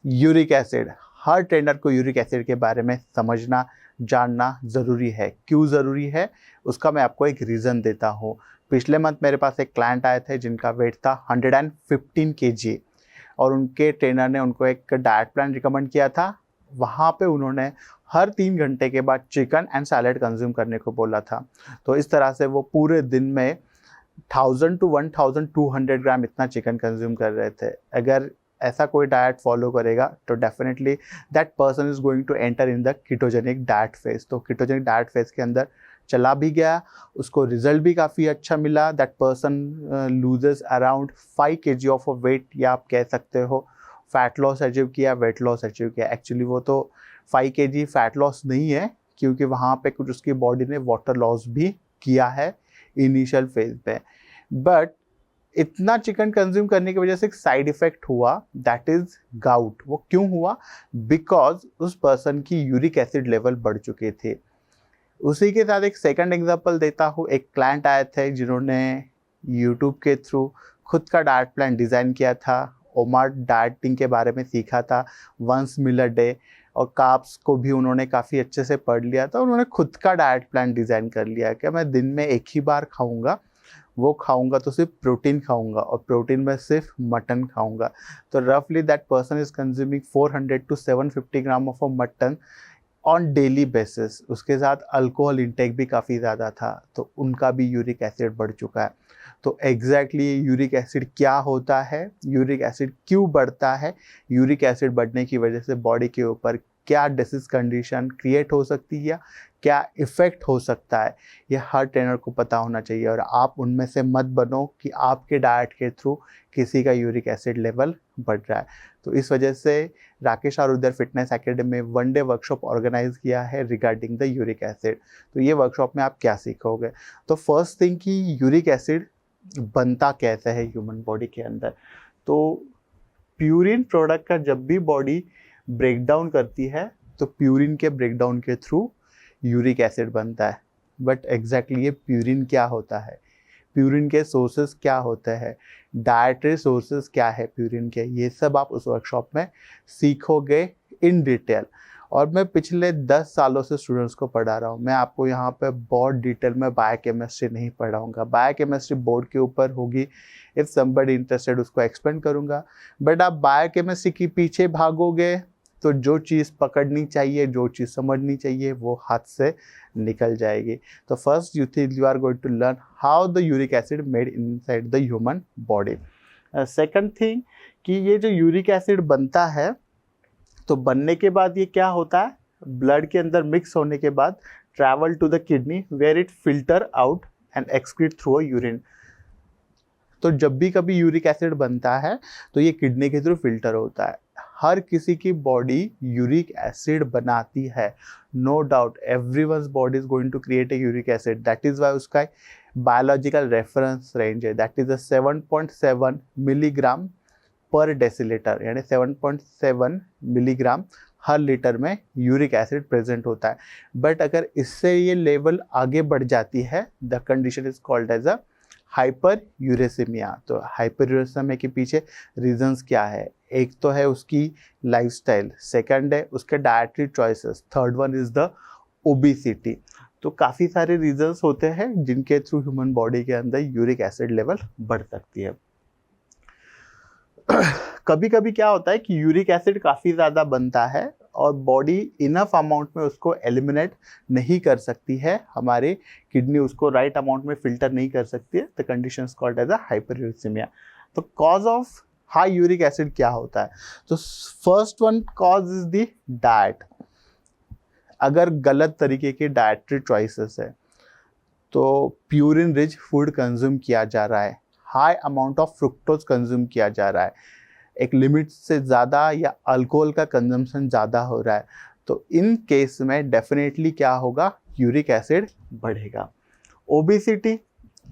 Uric acid, हर trainer को uric acid के बारे में समझना जानना ज़रूरी है। क्यों ज़रूरी है उसका मैं आपको एक रीज़न देता हूँ। पिछले मंथ मेरे पास एक क्लाइंट आए थे जिनका वेट था 115 kg और उनके ट्रेनर ने उनको एक डाइट प्लान रिकमेंड किया था। वहाँ पे उन्होंने हर 3 घंटे के बाद चिकन एंड सैलेड कंज्यूम करने को बोला था। तो इस तरह से वो पूरे दिन में 1000 टू 1200 ग्राम इतना चिकन कंज्यूम कर रहे थे। अगर ऐसा कोई डाइट फॉलो करेगा तो definitely that person is going to enter in the ketogenic diet phase. तो कीटोजेनिक डाइट फेज के अंदर चला भी गया, उसको रिजल्ट भी काफ़ी अच्छा मिला। That person loses around 5 kg of weight, या आप कह सकते हो फैट लॉस अचीव किया, वेट लॉस अचीव किया। एक्चुअली वो तो 5 kg फैट लॉस नहीं है, क्योंकि वहाँ पे कुछ उसकी बॉडी ने वाटर लॉस भी किया है इनिशियल फेज पे। बट इतना चिकन कंज्यूम करने की वजह से एक साइड इफेक्ट हुआ, दैट इज गाउट। वो क्यों हुआ? बिकॉज उस पर्सन की यूरिक एसिड लेवल बढ़ चुके थे। उसी के साथ एक सेकंड एग्जांपल देता हूँ। एक क्लाइंट आए थे जिन्होंने यूट्यूब के थ्रू खुद का डाइट प्लान डिज़ाइन किया था, ओमार डाइटिंग के बारे में सीखा था, वंस मील अ डे, और कार्ब्स को भी उन्होंने काफ़ी अच्छे से पढ़ लिया था। उन्होंने खुद का डाइट प्लान डिज़ाइन कर लिया कि मैं दिन में एक ही बार खाऊंगा, वो खाऊंगा तो सिर्फ प्रोटीन खाऊंगा, और प्रोटीन में सिर्फ मटन खाऊंगा। तो रफली that person is consuming 400 to 750 gram of a mutton on daily basis. उसके साथ अल्कोहल इंटेक भी काफ़ी ज़्यादा था, तो उनका भी यूरिक एसिड बढ़ चुका है। तो एग्जैक्टली यूरिक एसिड क्या होता है, यूरिक एसिड क्यों बढ़ता है, यूरिक एसिड बढ़ने की वजह से बॉडी के ऊपर क्या डिसीज कंडीशन क्रिएट हो सकती है, क्या इफ़ेक्ट हो सकता है, ये हर ट्रेनर को पता होना चाहिए। और आप उनमें से मत बनो कि आपके डाइट के थ्रू किसी का यूरिक एसिड लेवल बढ़ रहा है। तो इस वजह से राकेश आरुद्र फिटनेस एकेडमी में 1 डे वर्कशॉप ऑर्गेनाइज किया है रिगार्डिंग द यूरिक एसिड। तो ये वर्कशॉप में आप क्या सीखोगे? तो फर्स्ट थिंग कि यूरिक एसिड बनता कैसे है ह्यूमन बॉडी के अंदर। तो प्यूरिन प्रोडक्ट का जब भी बॉडी ब्रेकडाउन करती है तो प्यूरिन के ब्रेकडाउन के थ्रू यूरिक एसिड बनता है। बट एग्जैक्टली ये प्यूरिन क्या होता है, प्यूरिन के सोर्सेज क्या होते हैं, डाइटरी सोर्सेज क्या है प्यूरिन के, ये सब आप उस वर्कशॉप में सीखोगे इन डिटेल। और मैं पिछले 10 सालों से स्टूडेंट्स को पढ़ा रहा हूँ। मैं आपको यहाँ पे बहुत डिटेल में बायोकेमिस्ट्री नहीं पढ़ाऊँगा, बायोकेमिस्ट्री बोर्ड के ऊपर होगी, इफ़ समबडी इंटरेस्टेड उसको एक्सप्लेन करूँगा। बट आप बायोकेमिस्ट्री के पीछे भागोगे तो जो चीज़ पकड़नी चाहिए, जो चीज़ समझनी चाहिए, वो हाथ से निकल जाएगी। तो first you are going to learn how the uric acid made inside the human body. Second thing कि ये जो यूरिक एसिड बनता है, तो बनने के बाद ये क्या होता है, ब्लड के अंदर मिक्स होने के बाद travel to the kidney where it filter out and excrete through a urine. तो जब भी कभी यूरिक एसिड बनता है तो ये किडनी के थ्रू फिल्टर होता है। हर किसी की बॉडी यूरिक एसिड बनाती है, no doubt everyone's body is going to create a uric acid. That is why उसका बायोलॉजिकल रेफरेंस रेंज है, that is 7.7 milligram per decilitre, यानी 7.7 मिलीग्राम हर लीटर में यूरिक एसिड प्रेजेंट होता है। बट अगर इससे ये लेवल आगे बढ़ जाती है, the condition is called as a hyperuricemia. तो हाइपर यूरेसिमिया के पीछे रीजंस क्या है? एक तो है उसकी लाइफस्टाइल, सेकंड है उसके dietary choices, third one is the obesity. तो काफ़ी सारे रीजंस होते हैं जिनके थ्रू ह्यूमन बॉडी के अंदर यूरिक एसिड लेवल बढ़ सकती है। कभी कभी क्या होता है कि यूरिक एसिड काफ़ी ज़्यादा बनता है और बॉडी इनफ अमाउंट में उसको एलिमिनेट नहीं कर सकती है, हमारी किडनी उसको राइट अमाउंट में फिल्टर नहीं कर सकती है। The condition is called as a hyperuricemia. तो cause of high uric acid क्या होता है? तो first one cause is the diet. अगर गलत तरीके की डाइटरी चॉइसेस है, तो प्यूरिन रिच फूड कंज्यूम किया जा रहा है, high amount of fructose consume किया जा रहा है, एक लिमिट से ज़्यादा या अल्कोहल का कंजम्पशन ज़्यादा हो रहा है, तो इन केस में डेफिनेटली क्या होगा, यूरिक एसिड बढ़ेगा। ओबेसिटी,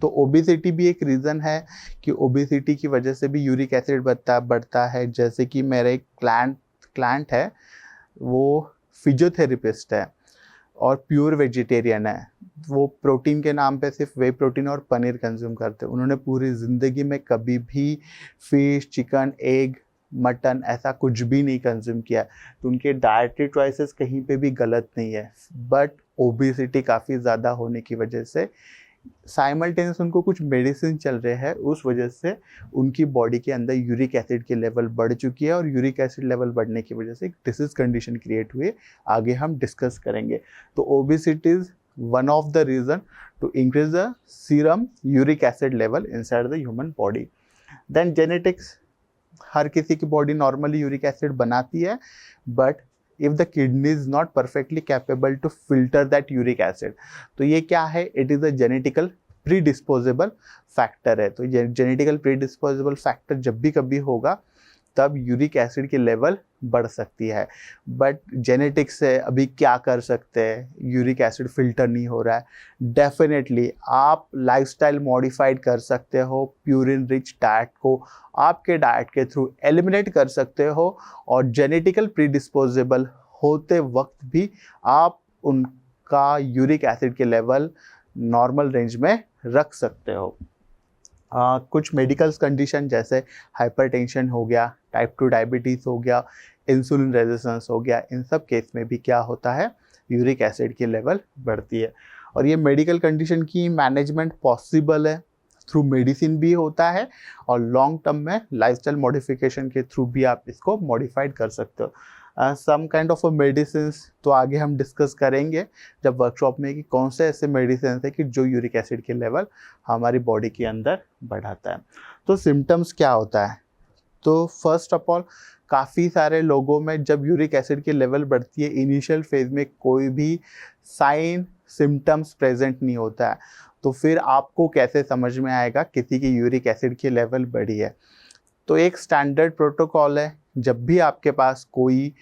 तो ओबेसिटी भी एक रीज़न है कि ओबेसिटी की वजह से भी यूरिक एसिड बढ़ता है। जैसे कि मेरा एक क्लाइंट है, वो फिजियोथेरेपिस्ट है और प्योर वेजिटेरियन है। वो प्रोटीन के नाम पे सिर्फ वे प्रोटीन और पनीर कंज्यूम करते हैं। उन्होंने पूरी ज़िंदगी में कभी भी फिश, चिकन, एग मटन ऐसा कुछ भी नहीं कंज्यूम किया, तो उनके डाइटरी चॉइसेस कहीं पे भी गलत नहीं है। बट ओबेसिटी काफ़ी ज़्यादा होने की वजह से साइमल्टेनियस उनको कुछ मेडिसिन चल रहे हैं, उस वजह से उनकी बॉडी के अंदर यूरिक एसिड की लेवल बढ़ चुकी है, और यूरिक एसिड लेवल बढ़ने की वजह से एक डिसीज कंडीशन क्रिएट हुई है, आगे हम डिस्कस करेंगे। तो obesity is one of the reason to increase the serum uric acid level inside the human body. Then genetics, हर किसी की बॉडी नॉर्मली यूरिक एसिड बनाती है, but if the kidney is not perfectly capable to filter that uric acid, तो ये क्या है, it is a genetical predisposable factor है। तो जेनेटिकल प्रीडिस्पोजेबल फैक्टर जब भी कभी होगा तब यूरिक एसिड की लेवल बढ़ सकती है। बट जेनेटिक्स से अभी क्या कर सकते हैं, यूरिक एसिड फिल्टर नहीं हो रहा है, डेफिनेटली आप लाइफस्टाइल मॉडिफाइड कर सकते हो, प्यूरिन रिच डाइट को आपके डाइट के थ्रू एलिमिनेट कर सकते हो, और जेनेटिकल प्रीडिस्पोजेबल होते वक्त भी आप उनका यूरिक एसिड के लेवल नॉर्मल रेंज में रख सकते हो। कुछ मेडिकल कंडीशन जैसे हाइपरटेंशन हो गया, टाइप 2 डायबिटीज़ हो गया, इंसुलिन रेजिस्टेंस हो गया, इन सब केस में भी क्या होता है, यूरिक एसिड की लेवल बढ़ती है। और ये मेडिकल कंडीशन की मैनेजमेंट पॉसिबल है, थ्रू मेडिसिन भी होता है, और लॉन्ग टर्म में लाइफस्टाइल मॉडिफिकेशन के थ्रू भी आप इसको मॉडिफाइड कर सकते हो। सम काइंड ऑफ मेडिसिन तो आगे हम डिस्कस करेंगे जब वर्कशॉप में, कि कौन से ऐसे मेडिसिन है कि जो यूरिक एसिड के लेवल हमारी बॉडी के अंदर बढ़ाता है। तो सिम्टम्स क्या होता है, तो फर्स्ट ऑफ ऑल काफ़ी सारे लोगों में जब यूरिक एसिड की लेवल बढ़ती है, इनिशियल फेज में कोई भी साइन सिम्टम्स प्रेजेंट नहीं होता है, तो फिर आपको कैसे समझ में आएगा किसी की यूरिक एसिड की लेवल बढ़ी है। तो एक स्टैंडर्ड प्रोटोकॉल है, जब भी आपके पास कोई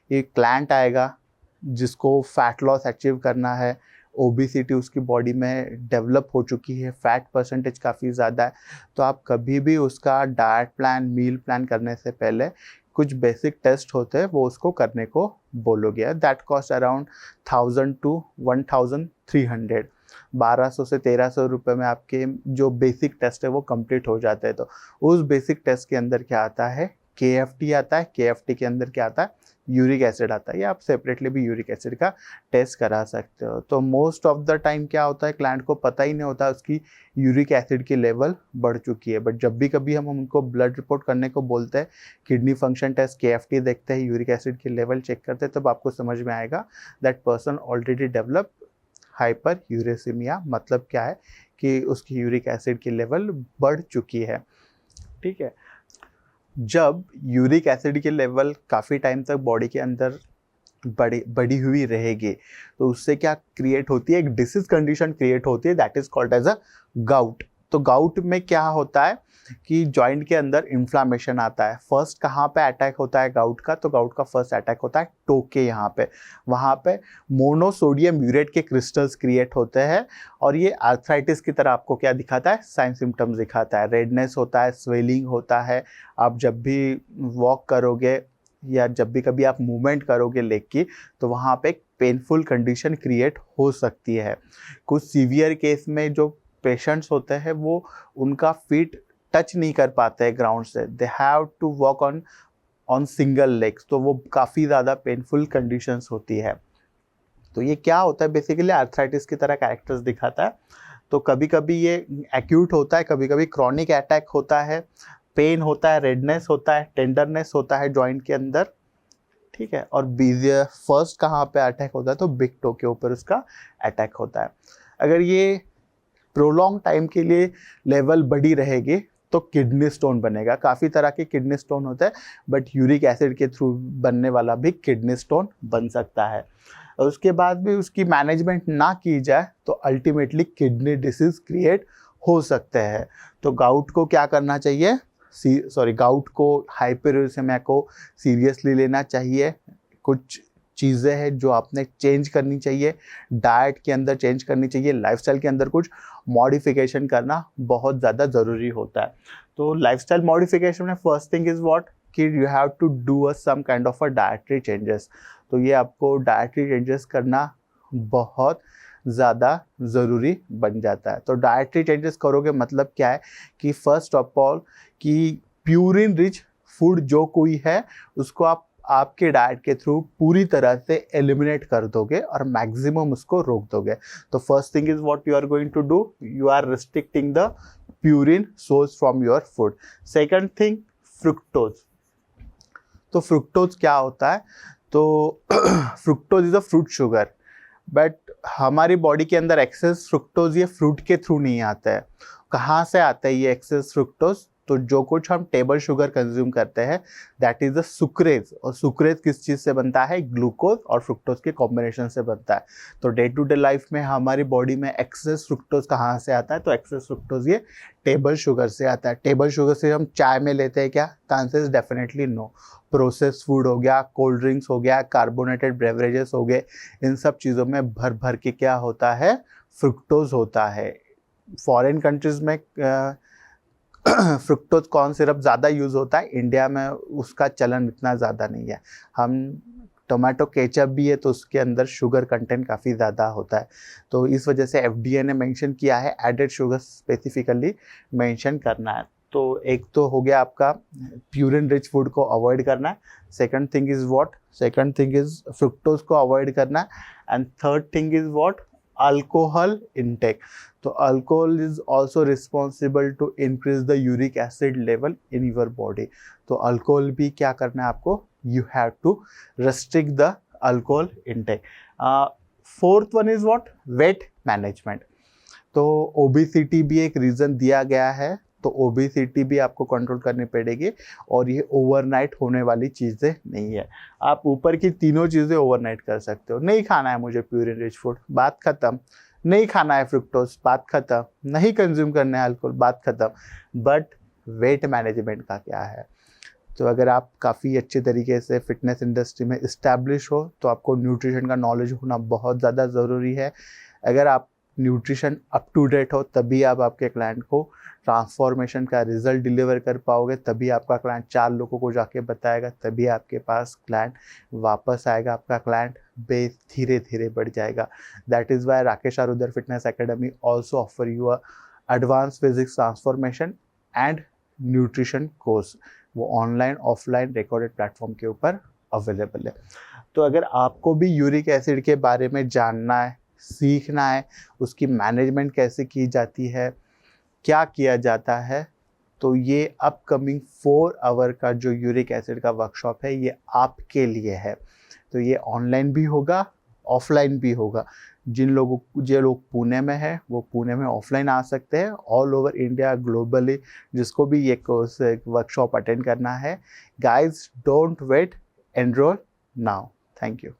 एक क्लाइंट आएगा जिसको फैट लॉस अचीव करना है, ओबेसिटी उसकी बॉडी में डेवलप हो चुकी है, फैट परसेंटेज काफ़ी ज़्यादा है, तो आप कभी भी उसका डाइट प्लान, मील प्लान करने से पहले कुछ बेसिक टेस्ट होते हैं वो उसको करने को बोलोगे। दैट कॉस्ट अराउंड 1000 to 1300, 1200 से 1300 रुपये में आपके जो बेसिक टेस्ट है वो कंप्लीट हो जाते हैं। तो उस बेसिक टेस्ट के अंदर क्या आता है, KFT आता है, KFT के अंदर क्या आता है, यूरिक एसिड आता है, या आप सेपरेटली भी यूरिक एसिड का टेस्ट करा सकते हो। तो मोस्ट ऑफ द टाइम क्या होता है, क्लाइंट को पता ही नहीं होता उसकी यूरिक एसिड की लेवल बढ़ चुकी है, बट जब भी कभी हम उनको ब्लड रिपोर्ट करने को बोलते हैं, किडनी फंक्शन टेस्ट, KFT देखते हैं, यूरिक एसिड की लेवल चेक करते हैं, तब आपको समझ में आएगा that person already develop hyperuricemia. मतलब क्या है कि उसकी यूरिक एसिड की लेवल बढ़ चुकी है। ठीक है, जब यूरिक एसिड की लेवल काफ़ी टाइम तक बॉडी के अंदर बढ़ी हुई रहेगी, तो उससे क्या क्रिएट होती है, एक डिसीज कंडीशन क्रिएट होती है, that is called as a gout. तो गाउट में क्या होता है कि जॉइंट के अंदर इन्फ्लामेशन आता है। फर्स्ट कहाँ पे अटैक होता है गाउट का, तो गाउट का फर्स्ट अटैक होता है टोके, यहाँ पे, वहाँ पे मोनोसोडियम यूरेट के क्रिस्टल्स क्रिएट होते हैं, और ये आर्थराइटिस की तरह आपको क्या दिखाता है, साइन सिम्टम्स दिखाता है, रेडनेस होता है, स्वेलिंग होता है। आप जब भी वॉक करोगे या जब भी कभी आप मूवमेंट करोगे लेग की, तो वहाँ पे एक पेनफुल कंडीशन क्रिएट हो सकती है। कुछ सीवियर केस में जो पेशेंट्स होते हैं वो उनका फीट टच नहीं कर पाते हैं ग्राउंड से, they have to walk on single legs, तो वो काफ़ी ज़्यादा पेनफुल कंडीशंस होती है। तो ये क्या होता है, बेसिकली आर्थराइटिस की तरह कैरेक्टर्स दिखाता है। तो कभी कभी ये एक्यूट होता है, कभी कभी क्रॉनिक अटैक होता है, पेन होता है, रेडनेस होता है, टेंडरनेस होता है जॉइंट के अंदर। ठीक है, और फर्स्ट कहाँ पे अटैक होता है, तो बिग टो के ऊपर उसका अटैक होता है। अगर ये प्रोलॉन्ग टाइम के लिए लेवल बढ़ी रहेगी तो किडनी स्टोन बनेगा। काफ़ी तरह के किडनी स्टोन होता है, बट यूरिक एसिड के थ्रू बनने वाला भी किडनी स्टोन बन सकता है। और उसके बाद भी उसकी मैनेजमेंट ना की जाए तो अल्टीमेटली किडनी डिसीज क्रिएट हो सकते हैं। तो गाउट को क्या करना चाहिए, गाउट को, हाइपरयूरेसिमिया को सीरियसली लेना चाहिए। कुछ चीज़ें हैं जो आपने चेंज करनी चाहिए, डाइट के अंदर चेंज करनी चाहिए, लाइफस्टाइल के अंदर कुछ मॉडिफिकेशन करना बहुत ज़्यादा ज़रूरी होता है। तो लाइफस्टाइल मॉडिफिकेशन में फर्स्ट थिंग इज़ व्हाट, कि you have to do some kind of a dietary changes. तो ये आपको डाइटरी चेंजेस करना बहुत ज़्यादा ज़रूरी बन जाता है। तो डाइटरी चेंजेस करोगे मतलब क्या है कि फर्स्ट ऑफ ऑल कि प्यूरिन रिच फूड जो कोई है उसको आप आपके डाइट के थ्रू पूरी तरह से एलिमिनेट कर दोगे और मैक्सिमम उसको रोक दोगे। तो first thing is what you are going to do, you are restricting the purine source from your food. Second thing, fructose. तो फ्रुक्टोज क्या होता है? तो fructose is a fruit sugar, but हमारी बॉडी के अंदर एक्सेस फ्रुक्टोज ये fruit के थ्रू नहीं आता है। कहाँ से आता है ये एक्सेस फ्रुक्टोज? तो जो कुछ हम टेबल शुगर कंज्यूम करते हैं दैट इज द सुक्रेज, और सुक्रेज किस चीज़ से बनता है? ग्लूकोज और फ्रुक्टोज के कॉम्बिनेशन से बनता है। तो डे टू डे लाइफ में हमारी बॉडी में एक्सेस फ्रुक्टोज कहाँ से आता है? तो एक्सेस फ्रुक्टोज ये टेबल शुगर से आता है। टेबल शुगर से हम चाय में लेते हैं क्या? The answer is definitely no. Process food हो गया, कोल्ड ड्रिंक्स हो गया, कार्बोनेटेड बेवरेजेस हो गए, इन सब चीज़ों में भर भर के क्या होता है? फ्रुक्टोज होता है। फॉरेन कंट्रीज में फ्रुक्टोज कॉर्न सिरप ज़्यादा यूज़ होता है, इंडिया में उसका चलन इतना ज़्यादा नहीं है। हम टोमेटो केचप भी है तो उसके अंदर शुगर कंटेंट काफ़ी ज़्यादा होता है, तो इस वजह से FDA ने मेंशन किया है एडेड शुगर स्पेसिफिकली मेंशन करना है। तो एक तो हो गया आपका प्यूरिन रिच फूड को अवॉइड करना है, second thing is what? Second thing is fructose को अवॉइड करना है, and third thing is what? Alcohol intake. तो alcohol is also responsible to increase the uric acid level in your body. तो alcohol भी क्या करना है आपको? You have to restrict the alcohol intake. Fourth one is what? Weight management. तो obesity भी एक रीज़न दिया गया है, तो ओबेसिटी भी आपको कंट्रोल करनी पड़ेगी, और ये ओवरनाइट होने वाली चीज़ें नहीं है। आप ऊपर की तीनों चीज़ें ओवरनाइट कर सकते हो। नहीं खाना है मुझे प्यूरिन रिच फूड, बात खत्म। नहीं खाना है फ्रुक्टोज, बात खत्म। नहीं कंज्यूम करना है अल्कोहल, बात खत्म। बट वेट मैनेजमेंट का क्या है? तो अगर आप काफ़ी अच्छे तरीके से फिटनेस इंडस्ट्री में इस्टेब्लिश हो तो आपको न्यूट्रिशन का नॉलेज होना बहुत ज़्यादा ज़रूरी है। अगर आप न्यूट्रिशन अप टू डेट हो तभी आप आपके क्लाइंट को ट्रांसफॉर्मेशन का रिजल्ट डिलीवर कर पाओगे, तभी आपका क्लाइंट 4 लोगों को जाके बताएगा, तभी आपके पास क्लाइंट वापस आएगा, आपका क्लाइंट बेस धीरे धीरे बढ़ जाएगा। That is why Rakesh Arudra fitness academy also offer you a advance physics transformation and nutrition course. वो ऑनलाइन ऑफलाइन रिकॉर्डेड प्लेटफॉर्म के ऊपर अवेलेबल है। तो अगर आपको भी यूरिक एसिड के बारे में जानना है, सीखना है, उसकी मैनेजमेंट कैसे की जाती है, क्या किया जाता है, तो ये अपकमिंग 4 आवर का जो यूरिक एसिड का वर्कशॉप है ये आपके लिए है। तो ये ऑनलाइन भी होगा, ऑफलाइन भी होगा। जो लोग पुणे में है वो पुणे में ऑफलाइन आ सकते हैं। ऑल ओवर इंडिया ग्लोबली जिसको भी ये कोर्स वर्कशॉप अटेंड करना है, guys don't wait, enroll now. Thank you.